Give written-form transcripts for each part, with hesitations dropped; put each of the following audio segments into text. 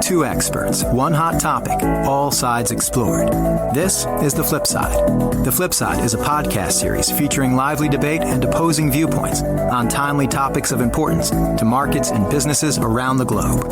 Two experts, one hot topic, all sides explored. This is The Flip Side. The Flip Side is a podcast series featuring lively debate and opposing viewpoints on timely topics of importance to markets and businesses around the globe.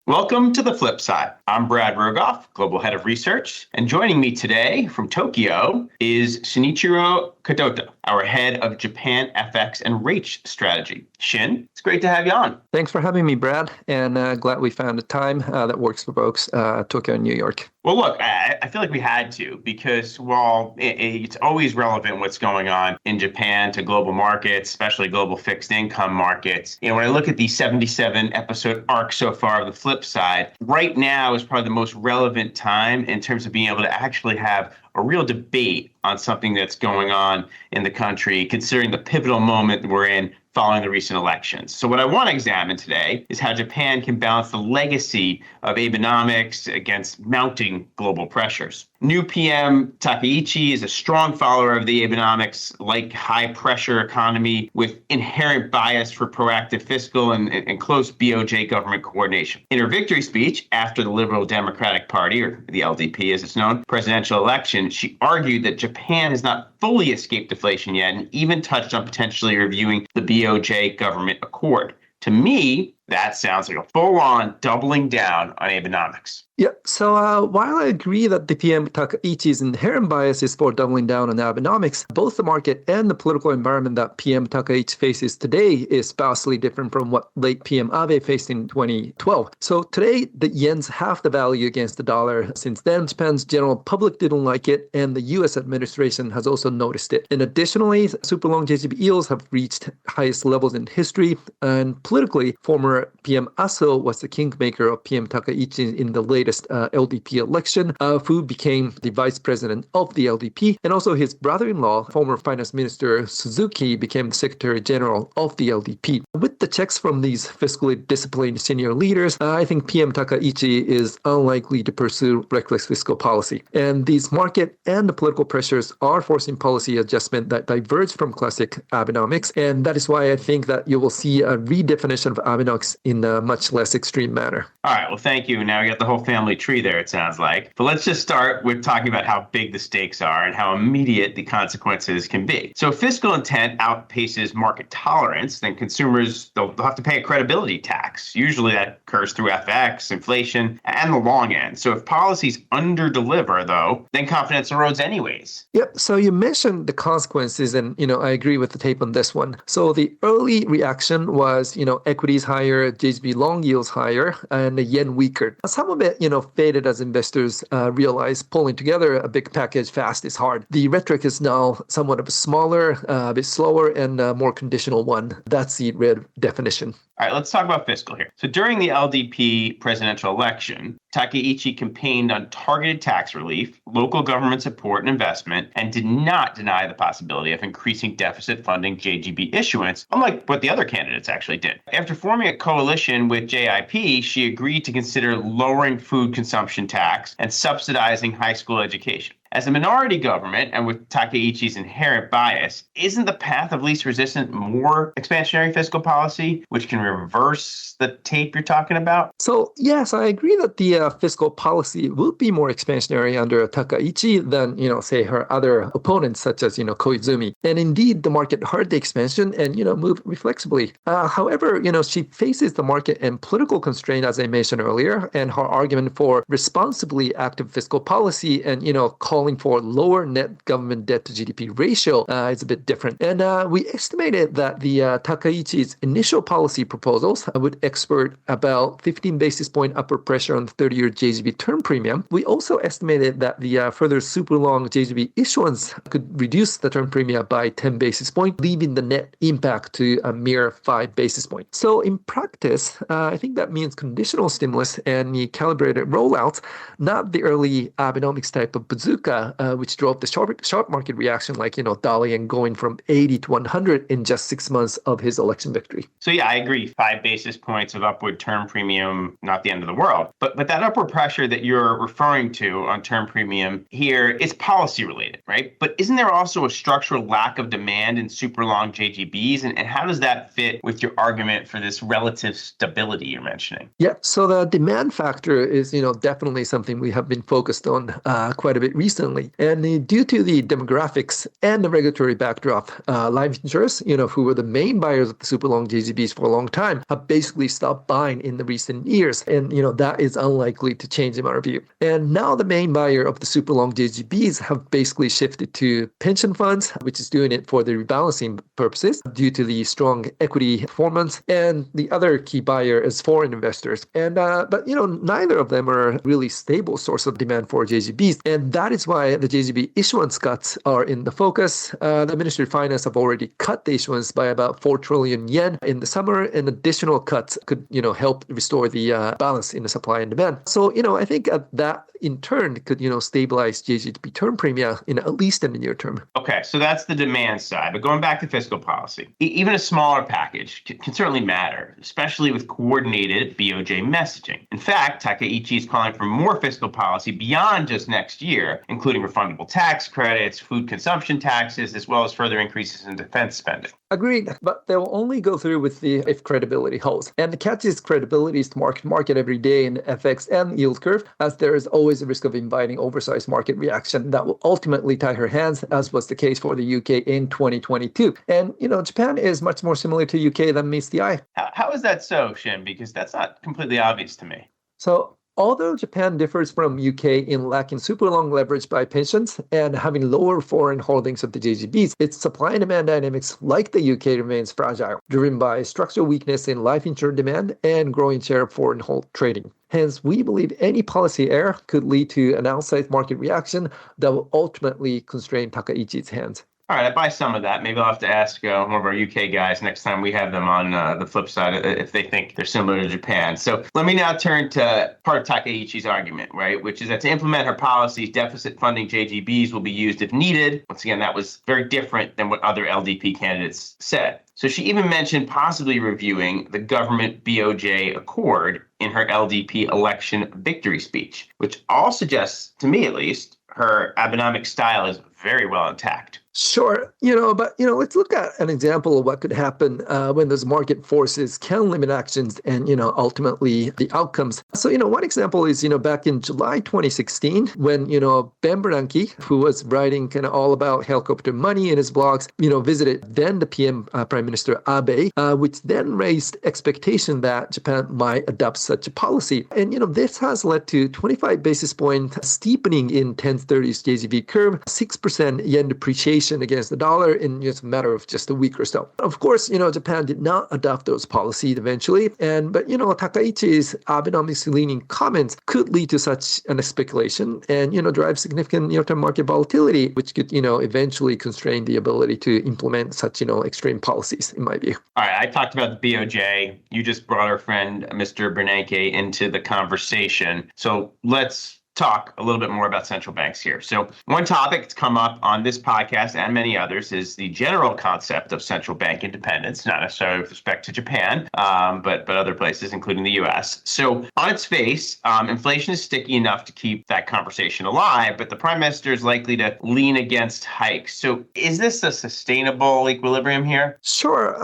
Welcome to The Flip Side. I'm Brad Rogoff, Global Head of Research, and joining me today from Tokyo is Shinichiro Kadota, our Head of Japan FX and Rate Strategy. Shin, it's great to have you on. Thanks for having me, Brad, and glad we found a time that works for both Tokyo and New York. Well, look, I feel like we had to because while it's always relevant what's going on in Japan to global markets, especially global fixed income markets, when I look at the 77-episode arc so far of The Flip Side, right now is probably the most relevant time in terms of being able to actually have a real debate on something that's going on in the country, considering the pivotal moment we're in following the recent elections. So what I want to examine today is how Japan can balance the legacy of Abenomics against mounting global pressures. New PM Takaichi is a strong follower of the Abenomics-like high-pressure economy with inherent bias for proactive fiscal and close BOJ government coordination. In her victory speech after the Liberal Democratic Party, or the LDP as it's known, presidential election, she argued that Japan has not fully escaped deflation yet and even touched on potentially reviewing the BOJ government accord. To me, that sounds like a full-on doubling down on Abenomics. Yeah, so while I agree that the PM Takaichi's inherent bias is for doubling down on Abenomics, both the market and the political environment that PM Takaichi faces today is vastly different from what late PM Abe faced in 2012. So today, the yen's half the value against the dollar. Since then, Japan's general public didn't like it, and the U.S. administration has also noticed it. And additionally, superlong JGB yields have reached highest levels in history, and politically, former PM Aso was the kingmaker of PM Takaichi in the latest LDP election, who became the vice president of the LDP, and also his brother-in-law, former finance minister Suzuki, became the secretary general of the LDP. With the checks from these fiscally disciplined senior leaders, I think PM Takaichi is unlikely to pursue reckless fiscal policy. And these market and the political pressures are forcing policy adjustment that diverge from classic Abenomics, and that is why I think that you will see a redefinition of Abenomics in a much less extreme manner. All right, well, thank you. Now we got the whole family tree there, it sounds like. But let's just start with talking about how big the stakes are and how immediate the consequences can be. So if fiscal intent outpaces market tolerance, then consumers, they'll have to pay a credibility tax. Usually that occurs through FX, inflation, and the long end. So if policies underdeliver, though, then confidence erodes anyways. Yep, so you mentioned the consequences, and, I agree with the tape on this one. So the early reaction was, equities higher, JGB long yields higher, and the yen weaker. Some of it, faded as investors realized pulling together a big package fast is hard. The rhetoric is now somewhat of a smaller, a bit slower, and more conditional one. That's the red definition. All right, let's talk about fiscal here. So during the LDP presidential election, Takaichi campaigned on targeted tax relief, local government support and investment, and did not deny the possibility of increasing deficit funding JGB issuance, unlike what the other candidates actually did. After forming a coalition with JIP, she agreed to consider lowering food consumption tax and subsidizing high school education. As a minority government, and with Takaichi's inherent bias, isn't the path of least resistance more expansionary fiscal policy, which can reverse the tape you're talking about? So, yes, I agree that the fiscal policy will be more expansionary under Takaichi than, say, her other opponents, such as, Koizumi. And indeed, the market heard the expansion and, moved reflexively. However, she faces the market and political constraint, as I mentioned earlier, and her argument for responsibly active fiscal policy and, calling for lower net government debt to GDP ratio is a bit different. And we estimated that the Takaichi's initial policy proposals would export about 15 basis point upward pressure on the 30-year JGB term premium. We also estimated that the further super long JGB issuance could reduce the term premium by 10 basis points, leaving the net impact to a mere 5 basis points. So in practice, I think that means conditional stimulus and the calibrated rollouts, not the early Abenomics type of bazooka Kadota, which drove the sharp market reaction, like, Dalian going from 80 to 100 in just 6 months of his election victory. So yeah, I agree. 5 basis points of upward term premium, not the end of the world. But that upward pressure that you're referring to on term premium here is policy related, right? But isn't there also a structural lack of demand in super long JGBs? And how does that fit with your argument for this relative stability you're mentioning? Yeah, so the demand factor is, definitely something we have been focused on quite a bit recently. And due to the demographics and the regulatory backdrop, life insurers, who were the main buyers of the super long JGBs for a long time, have basically stopped buying in the recent years. And, that is unlikely to change in our view. And now the main buyer of the super long JGBs have basically shifted to pension funds, which is doing it for the rebalancing purposes due to the strong equity performance. And the other key buyer is foreign investors. And but neither of them are a really stable source of demand for JGBs. And that is why the JGB issuance cuts are in the focus. The Ministry of Finance have already cut the issuance by about 4 trillion yen in the summer, and additional cuts could, help restore the balance in the supply and demand. So, I think that in turn could, stabilize JGB term premia at least in the near term. Okay, so that's the demand side. But going back to fiscal policy, even a smaller package can certainly matter, especially with coordinated BOJ messaging. In fact, Takaichi is calling for more fiscal policy beyond just next year, including refundable tax credits, food consumption taxes, as well as further increases in defense spending. Agreed, but they will only go through with if credibility holds. And the catch is credibility is to market every day in FX and yield curve, as there is always a risk of inviting oversized market reaction that will ultimately tie her hands, as was the case for the UK in 2022. And, Japan is much more similar to UK than meets the eye. How is that so, Shin? Because that's not completely obvious to me. So, although Japan differs from UK in lacking super long leverage by pensions and having lower foreign holdings of the JGBs, its supply and demand dynamics, like the UK, remains fragile, driven by structural weakness in life insurance demand and growing share of foreign hold trading. Hence, we believe any policy error could lead to an outsized market reaction that will ultimately constrain Takaichi's hands. All right, I buy some of that. Maybe I'll have to ask one of our UK guys next time we have them on the flip side if they think they're similar to Japan. So let me now turn to part of Takaichi's argument, right, which is that to implement her policies, deficit funding JGBs will be used if needed. Once again, that was very different than what other LDP candidates said. So she even mentioned possibly reviewing the government BOJ accord in her LDP election victory speech, which all suggests, to me at least, her Abenomics style is very well intact. Sure, but let's look at an example of what could happen when those market forces can limit actions and, ultimately the outcomes. So, one example is, back in July 2016, when, Ben Bernanke, who was writing kind of all about helicopter money in his blogs, visited then the PM, Prime Minister Abe, which then raised expectation that Japan might adopt such a policy. And, this has led to 25 basis point steepening in 1030s JGB curve, 6% yen depreciation against the dollar in just a matter of just a week or so. Of course, Japan did not adopt those policies eventually. But, Takaichi's Abenomics-leaning comments could lead to such an speculation and, drive significant near-term market volatility, which could, eventually constrain the ability to implement such, extreme policies, in my view. All right, I talked about the BOJ. You just brought our friend, Mr. Bernanke, into the conversation. So let's talk a little bit more about central banks here. So one topic that's come up on this podcast and many others is the general concept of central bank independence, not necessarily with respect to Japan, but other places, including the US. So on its face, inflation is sticky enough to keep that conversation alive, but the prime minister is likely to lean against hikes. So is this a sustainable equilibrium here? Sure.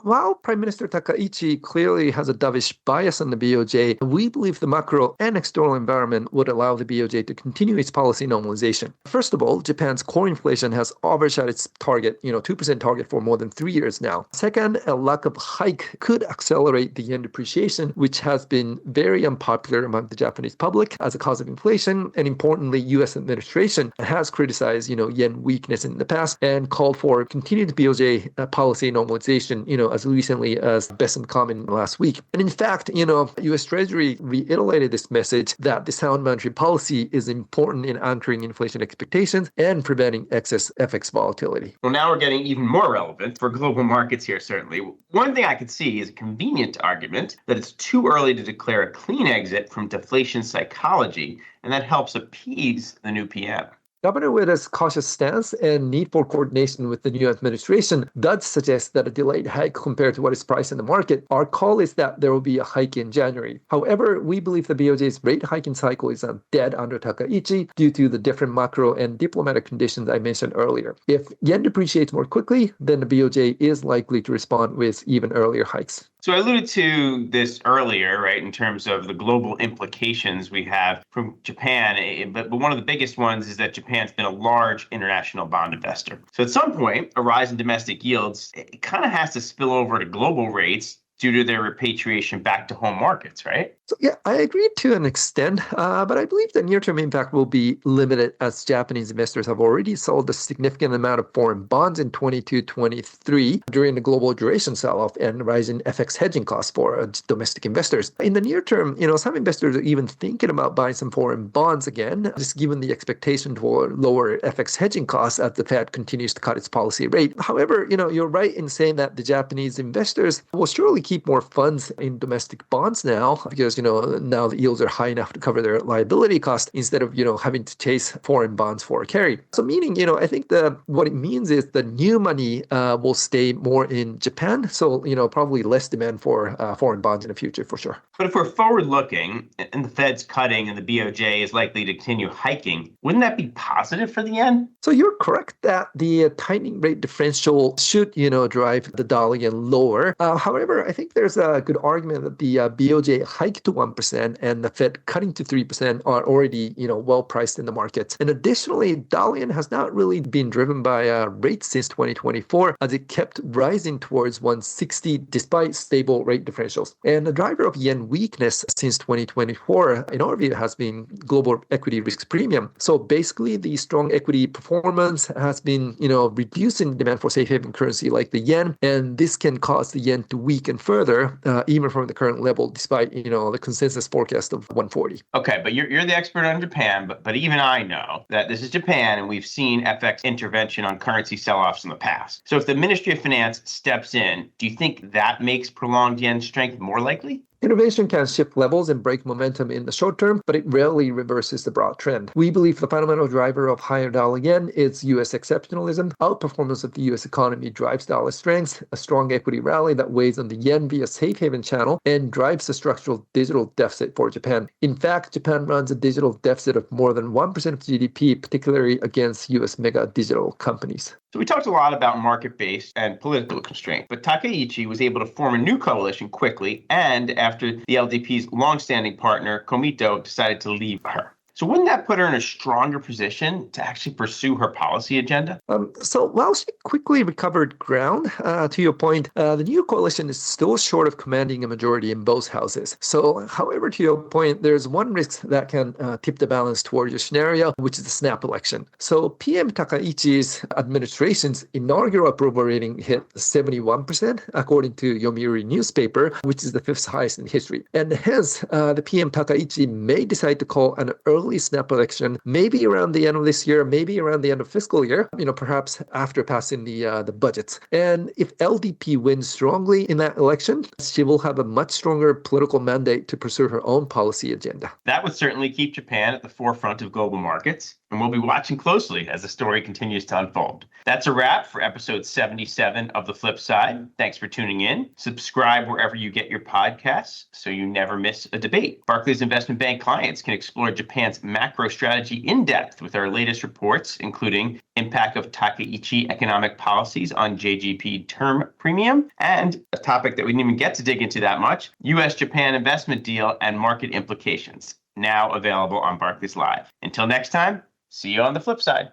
While Prime Minister Takaichi clearly has a dovish bias on the BOJ, we believe the macro and external environment would allow the BOJ to continue its policy normalization. First of all, Japan's core inflation has overshot its target, 2% target for more than 3 years now. Second, a lack of hike could accelerate the yen depreciation, which has been very unpopular among the Japanese public as a cause of inflation. And importantly, U.S. administration has criticized, yen weakness in the past and called for continued BOJ policy normalization, as recently as Besant comment last week. And in fact, U.S. Treasury reiterated this message that the sound monetary policy is important in anchoring inflation expectations and preventing excess FX volatility. Well, now we're getting even more relevant for global markets here, certainly. One thing I could see is a convenient argument that it's too early to declare a clean exit from deflation psychology, and that helps appease the new PM. Governor Ueda's cautious stance and need for coordination with the new administration does suggest that a delayed hike compared to what is priced in the market. Our call is that there will be a hike in January. However, we believe the BOJ's rate hiking cycle is dead under Takaichi due to the different macro and diplomatic conditions I mentioned earlier. If yen depreciates more quickly, then the BOJ is likely to respond with even earlier hikes. So I alluded to this earlier, right, in terms of the global implications we have from Japan. But one of the biggest ones is that Japan's been a large international bond investor. So at some point, a rise in domestic yields, it kind of has to spill over to global rates due to their repatriation back to home markets, right? So yeah, I agree to an extent, but I believe the near-term impact will be limited as Japanese investors have already sold a significant amount of foreign bonds in 22-23 during the global duration sell-off and rising FX hedging costs for domestic investors. In the near term, some investors are even thinking about buying some foreign bonds again, just given the expectation for lower FX hedging costs as the Fed continues to cut its policy rate. However, you're right in saying that the Japanese investors will surely keep more funds in domestic bonds now because now the yields are high enough to cover their liability cost instead of, having to chase foreign bonds for carry. So meaning, I think what it means is the new money will stay more in Japan. So, probably less demand for foreign bonds in the future for sure. But if we're forward looking and the Fed's cutting and the BOJ is likely to continue hiking, wouldn't that be positive for the yen? So you're correct that the tightening rate differential should, drive the dollar yen lower. However, I think there's a good argument that the BOJ hike to 1% and the Fed cutting to 3% are already, well priced in the markets. And additionally, dollar yen has not really been driven by rates since 2024 as it kept rising towards 160 despite stable rate differentials. And the driver of yen weakness since 2024, in our view, has been global equity risk premium. So basically, the strong equity performance has been, reducing demand for safe haven currency like the yen, and this can cause the yen to weaken further, even from the current level, despite, the consensus forecast of 140. Okay, but you're the expert on Japan, but even I know that this is Japan, and we've seen FX intervention on currency sell-offs in the past. So if the Ministry of Finance steps in, do you think that makes prolonged yen strength more likely? Innovation can shift levels and break momentum in the short term, but it rarely reverses the broad trend. We believe the fundamental driver of higher dollar yen is U.S. exceptionalism. Outperformance of the U.S. economy drives dollar strength, a strong equity rally that weighs on the yen via safe haven channel, and drives the structural digital deficit for Japan. In fact, Japan runs a digital deficit of more than 1% of GDP, particularly against U.S. mega digital companies. So we talked a lot about market-based and political constraint, but Takaichi was able to form a new coalition quickly, and after the LDP's longstanding partner, Komito, decided to leave her. So wouldn't that put her in a stronger position to actually pursue her policy agenda? So while she quickly recovered ground, to your point, the new coalition is still short of commanding a majority in both houses. So, however, to your point, there's one risk that can tip the balance towards your scenario, which is the snap election. So PM Takaichi's administration's inaugural approval rating hit 71%, according to Yomiuri newspaper, which is the fifth highest in history. And hence, the PM Takaichi may decide to call an early snap election, maybe around the end of this year, maybe around the end of fiscal year, perhaps after passing the budgets. And if LDP wins strongly in that election, she will have a much stronger political mandate to pursue her own policy agenda. That would certainly keep Japan at the forefront of global markets, and we'll be watching closely as the story continues to unfold. That's a wrap for episode 77 of The Flip Side. Thanks for tuning in. Subscribe wherever you get your podcasts so you never miss a debate. Barclays Investment Bank clients can explore Japan's macro strategy in depth with our latest reports, including impact of Takaichi economic policies on JGP term premium, and a topic that we didn't even get to dig into that much, U.S.-Japan investment deal and market implications, now available on Barclays Live. Until next time, see you on the flip side.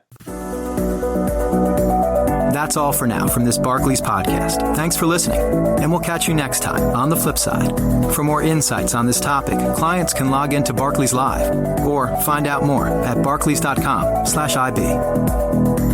That's all for now from this Barclays podcast. Thanks for listening, and we'll catch you next time on the flip side. For more insights on this topic, clients can log into Barclays Live or find out more at barclays.com/IB.